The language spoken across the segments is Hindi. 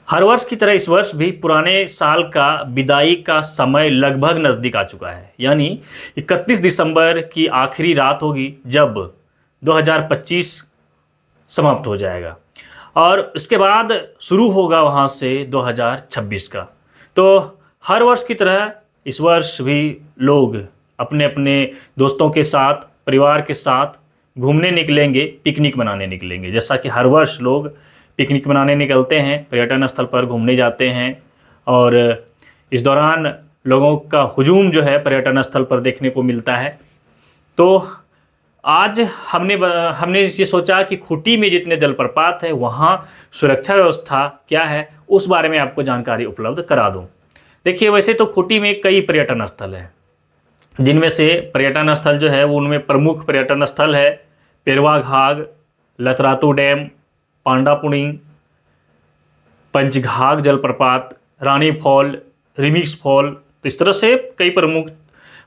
हर वर्ष की तरह इस वर्ष भी पुराने साल का विदाई का समय लगभग नज़दीक आ चुका है। यानी 31 दिसंबर की आखिरी रात होगी जब 2025 समाप्त हो जाएगा और उसके बाद शुरू होगा वहाँ से 2026 का। तो हर वर्ष की तरह इस वर्ष भी लोग अपने अपने दोस्तों के साथ, परिवार के साथ घूमने निकलेंगे, पिकनिक मनाने निकलेंगे। जैसा कि हर वर्ष लोग पिकनिक मनाने निकलते हैं, पर्यटन स्थल पर घूमने जाते हैं और इस दौरान लोगों का हुजूम जो है पर्यटन स्थल पर देखने को मिलता है। तो आज हमने ये सोचा कि खूंटी में जितने जलप्रपात है वहाँ सुरक्षा व्यवस्था क्या है उस बारे में आपको जानकारी उपलब्ध करा दूँ। देखिए, वैसे तो खूंटी में कई पर्यटन स्थल हैं, जिनमें से पर्यटन स्थल जो है वो उनमें प्रमुख पर्यटन स्थल है पेरवा घाघ, लतरातू डैम, पांडापुणी, पंचघाघ जलप्रपात, रानी फॉल, रिमिक्स फॉल। तो इस तरह से कई प्रमुख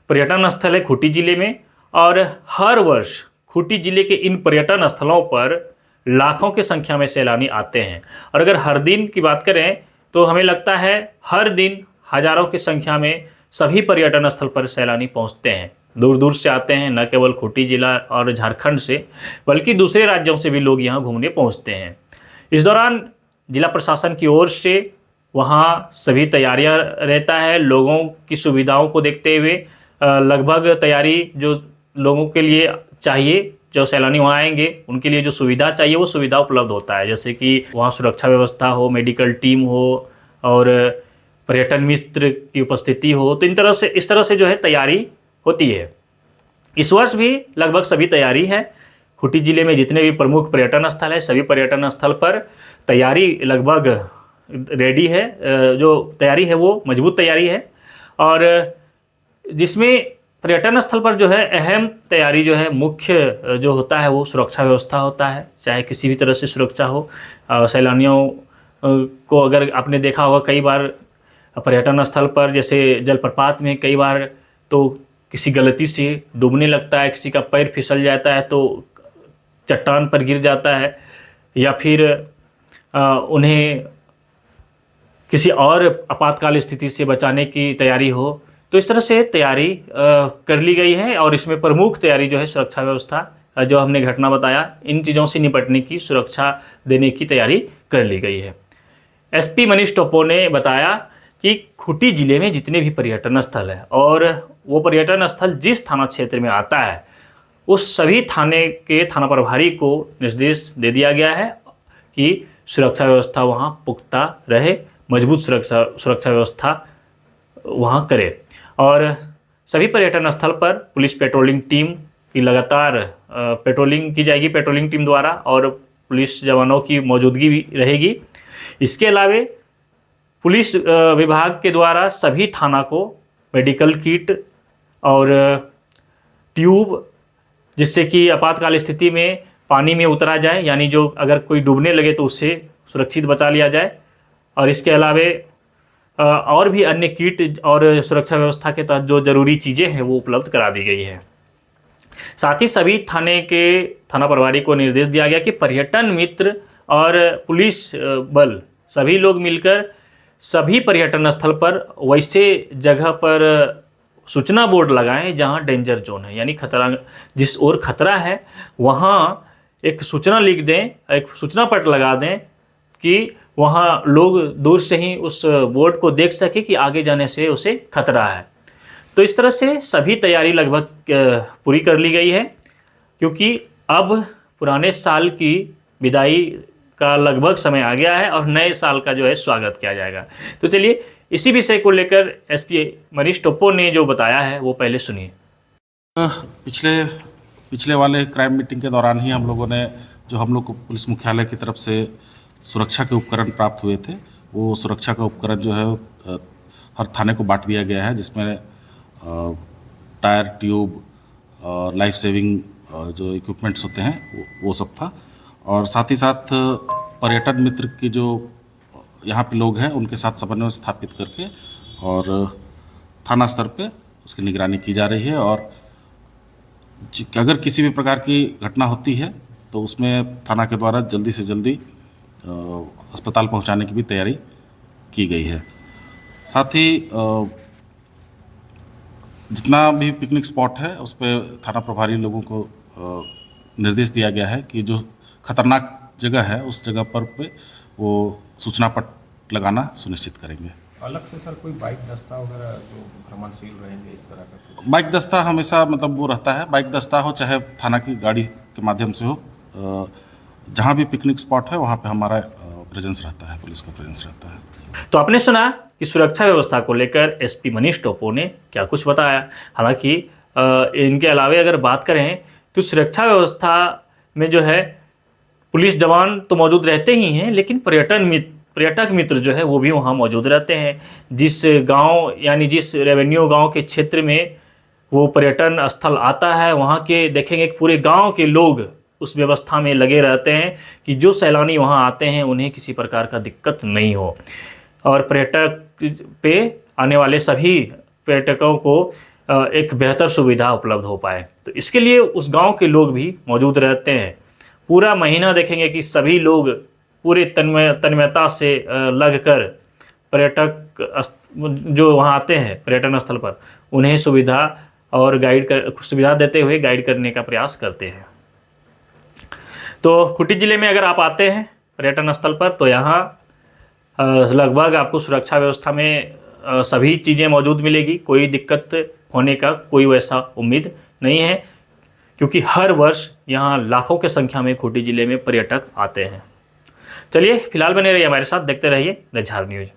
पर्यटन स्थल है खूंटी जिले में और हर वर्ष खूंटी जिले के इन पर्यटन स्थलों पर लाखों की संख्या में सैलानी आते हैं। और अगर हर दिन की बात करें तो हमें लगता है हर दिन हजारों की संख्या में सभी पर्यटन स्थल पर सैलानी पहुंचते हैं। दूर दूर से आते हैं, न केवल खूंटी जिला और झारखंड से बल्कि दूसरे राज्यों से भी लोग यहाँ घूमने पहुँचते हैं। इस दौरान जिला प्रशासन की ओर से वहाँ सभी तैयारियाँ रहता है। लोगों की सुविधाओं को देखते हुए लगभग तैयारी जो लोगों के लिए चाहिए, जो सैलानी वहाँ आएंगे उनके लिए जो सुविधा चाहिए वो सुविधा उपलब्ध होता है। जैसे कि वहाँ सुरक्षा व्यवस्था हो, मेडिकल टीम हो और पर्यटन मित्र की उपस्थिति हो। तो इस तरह से जो है तैयारी होती है। इस वर्ष भी लगभग सभी तैयारी है। खूंटी जिले में जितने भी प्रमुख पर्यटन स्थल है सभी पर्यटन स्थल पर तैयारी लगभग रेडी है। जो तैयारी है वो मजबूत तैयारी है और जिसमें पर्यटन स्थल पर जो है अहम तैयारी जो है मुख्य जो होता है वो सुरक्षा व्यवस्था होता है। चाहे किसी भी तरह से सुरक्षा हो, सैलानियों को अगर आपने देखा होगा कई बार पर्यटन स्थल पर जैसे जलप्रपात में कई बार तो किसी गलती से डूबने लगता है, किसी का पैर फिसल जाता है तो चट्टान पर गिर जाता है या फिर उन्हें किसी और आपातकाल स्थिति से बचाने की तैयारी हो। तो इस तरह से तैयारी कर ली गई है और इसमें प्रमुख तैयारी जो है सुरक्षा व्यवस्था जो हमने घटना बताया इन चीज़ों से निपटने की, सुरक्षा देने की तैयारी कर ली गई है। एसपी मनीष टोप्पो ने बताया कि खूंटी जिले में जितने भी पर्यटन स्थल है और वो पर्यटन स्थल जिस थाना क्षेत्र में आता है उस सभी थाने के थाना प्रभारी को निर्देश दे दिया गया है कि सुरक्षा व्यवस्था वहाँ पुख्ता रहे, मजबूत सुरक्षा व्यवस्था वहाँ करे। और सभी पर्यटन स्थल पर पुलिस पेट्रोलिंग टीम की लगातार पेट्रोलिंग की जाएगी पेट्रोलिंग टीम द्वारा और पुलिस जवानों की मौजूदगी भी रहेगी। इसके अलावा पुलिस विभाग के द्वारा सभी थाना को मेडिकल किट और ट्यूब, जिससे कि आपातकाल स्थिति में पानी में उतरा जाए, यानी जो अगर कोई डूबने लगे तो उससे सुरक्षित बचा लिया जाए। और इसके अलावा और भी अन्य किट और सुरक्षा व्यवस्था के तहत जो ज़रूरी चीज़ें हैं वो उपलब्ध करा दी गई है। साथ ही सभी थाना प्रभारी को निर्देश दिया गया कि पर्यटन मित्र और पुलिस बल सभी लोग मिलकर सभी पर्यटन स्थल पर वैसे जगह पर सूचना बोर्ड लगाएं जहां डेंजर जोन है, यानी खतरा, जिस ओर खतरा है वहां एक सूचना लिख दें, एक सूचना पट लगा दें कि वहां लोग दूर से ही उस बोर्ड को देख सके कि आगे जाने से उसे खतरा है। तो इस तरह से सभी तैयारी लगभग पूरी कर ली गई है, क्योंकि अब पुराने साल की विदाई का लगभग समय आ गया है और नए साल का जो है स्वागत किया जाएगा। तो चलिए इसी विषय को लेकर एसपी मनीष टोप्पो ने जो बताया है वो पहले सुनिए। पिछले वाले क्राइम मीटिंग के दौरान ही हम लोगों ने जो हम लोग को पुलिस मुख्यालय की तरफ से सुरक्षा के उपकरण प्राप्त हुए थे, वो सुरक्षा का उपकरण जो है हर थाने को बांट दिया गया है, जिसमें टायर, ट्यूब और लाइफ सेविंग जो इक्विपमेंट्स होते हैं वो सब था। और साथ ही साथ पर्यटन मित्र की जो यहाँ पे लोग हैं उनके साथ समन्वय स्थापित करके और थाना स्तर पे उसकी निगरानी की जा रही है। और अगर किसी भी प्रकार की घटना होती है तो उसमें थाना के द्वारा जल्दी से जल्दी अस्पताल पहुंचाने की भी तैयारी की गई है। साथ ही जितना भी पिकनिक स्पॉट है उस पर थाना प्रभारी लोगों को निर्देश दिया गया है कि जो खतरनाक जगह है उस जगह पर पे वो सूचना पट लगाना सुनिश्चित करेंगे। अलग से सर कोई बाइक दस्ता वगैरह जो भ्रमणशील रहेंगे इस तरह का कुछ? बाइक दस्ता हमेशा मतलब वो रहता है, बाइक दस्ता हो चाहे थाना की गाड़ी के माध्यम से हो, जहाँ भी पिकनिक स्पॉट है वहाँ पे हमारा प्रेजेंस रहता है, पुलिस का प्रेजेंस रहता है। तो आपने सुना कि सुरक्षा व्यवस्था को लेकर एसपी मनीष टोपो ने क्या कुछ बताया। हालांकि इनके अलावे अगर बात करें तो सुरक्षा व्यवस्था में जो है पुलिस जवान तो मौजूद रहते ही हैं, लेकिन पर्यटक मित्र जो है वो भी वहाँ मौजूद रहते हैं। जिस गांव यानी जिस रेवेन्यू गांव के क्षेत्र में वो पर्यटन स्थल आता है, वहाँ के देखेंगे कि पूरे गांव के लोग उस व्यवस्था में लगे रहते हैं कि जो सैलानी वहाँ आते हैं उन्हें किसी प्रकार का दिक्कत नहीं हो और पर्यटक पे आने वाले सभी पर्यटकों को एक बेहतर सुविधा उपलब्ध हो पाए। तो इसके लिए उस गांव के लोग भी मौजूद रहते हैं। पूरा महीना देखेंगे कि सभी लोग पूरे तन्मयता से लगकर पर्यटक जो वहाँ आते हैं पर्यटन स्थल पर उन्हें सुविधा और सुविधा देते हुए गाइड करने का प्रयास करते हैं। तो खूंटी ज़िले में अगर आप आते हैं पर्यटन स्थल पर तो यहाँ लगभग आपको सुरक्षा व्यवस्था में सभी चीज़ें मौजूद मिलेगी। कोई दिक्कत होने का कोई वैसा उम्मीद नहीं है, क्योंकि हर वर्ष यहाँ लाखों की संख्या में खूंटी ज़िले में पर्यटक आते हैं। चलिए फिलहाल बने रहिए हमारे साथ, देखते रहिए द झार न्यूज़।